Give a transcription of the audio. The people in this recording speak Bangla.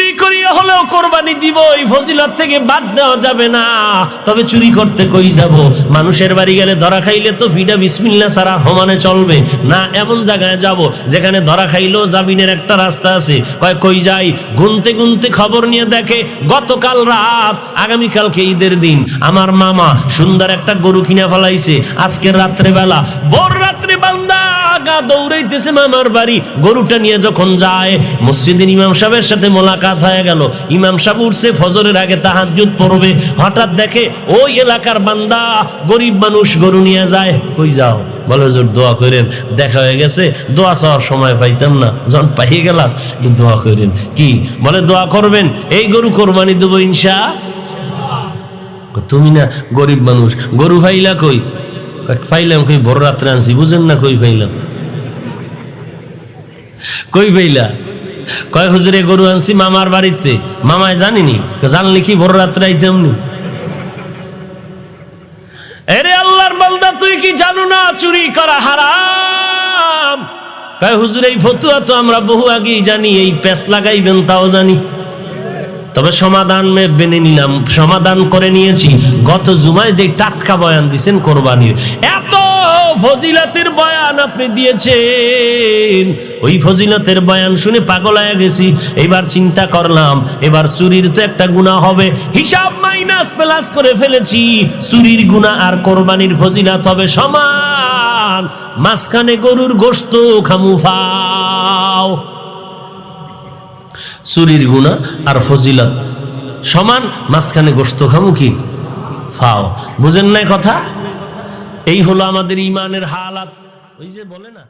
চুরি করিয়া হলেও কোরবানি দিব, এই ফজিলত থেকে বাদ দেওয়া যাবে না। তবে চুরি করতে কই যাব? মানুষের বাড়ি গেলে ধরা খাইলে তো ভিডা বিসমিল্লাহ ছাড়া সমানে চলবে না। এমন জায়গায় যাব যেখানে ধরা খাইলেও জামিনের একটা রাস্তা আছে। কই যাই? গুনতে গুনতে খবর নিয়ে দেখে গতকাল রাত, আগামীকালকে ঈদের দিন, আমার মামা সুন্দর একটা গরু কিনা ফেলাইছে। আজকের রাত্রে বেলা, ভোর রাত্রে বান্দা আগা দৌড়াইতেছে মামার বাড়ি। গরুটা নিয়ে যখন যায়, মসজিদের ইমাম সাহেবের সাথে মোলাকাত হয়ে গেল। ইমাম সাহেব উঠছে, ফজরের আগে তাহাজ্জুদ পড়বে। হঠাৎ দেখে ওই এলাকার বান্দা, গরিব মানুষ গরু নিয়ে যায়। কই যাও? বলে হুজুর দোয়া করেন, দেখা হয়ে গেছে, দোয়া চাওয়ার সময় পাইতাম না, যখন পাইয়ে গেলাম একটু দোয়া করেন। কি বলে? দোয়া করবেন, এই গরু কোরবানি দেবো ইনশাআল্লাহ। তুমি না গরিব মানুষ, গরু ফাইলা কই? ফাইলাম কই ভোর রাত্রে আনছি, বুঝেন না? কই ফাইলাম? কই ফাইলা? কয় হুজুরে গরু আনছি মামার বাড়িতে। মামায় জানিনি? জানলে কি ভোর রাত্রে আইতাম নি? এরে আল্লাহর বান্দা, তুই কি জানো না চুরি করা হারাম? কয় হুজুর এই ফতুয়া তো আমরা বহু আগেই জানি, এই প্যাঁচ লাগাইবেন তাও জানি। তবে সমাধান মেনে নিলাম, সমাধান করে নিয়েছি। গত জুমায় যে টাটকা বয়ান দিয়েছেন কোরবানির, এত ফজিলতের বয়ান আপনি দিয়েছেন, ওই ফজিলতের বয়ান শুনে পাগল হয়ে গেছি। এবার চিন্তা করলাম, এবার চুরির তো একটা গুনাহ হবে, হিসাব মাইনাস প্লাস করে ফেলেছি। চুরির গুনাহ আর কোরবানির ফজিলত হবে সমান। মাঝখানে গরুর গোশত খামু ফাও। চুরির গুনাহ আর ফজিলত সমান, মাঝখানে গোশত খামু কি ফাও। বুঝেন না কথা? এই হলো আমাদের ইমানের হালাত। ওই যে বলে না।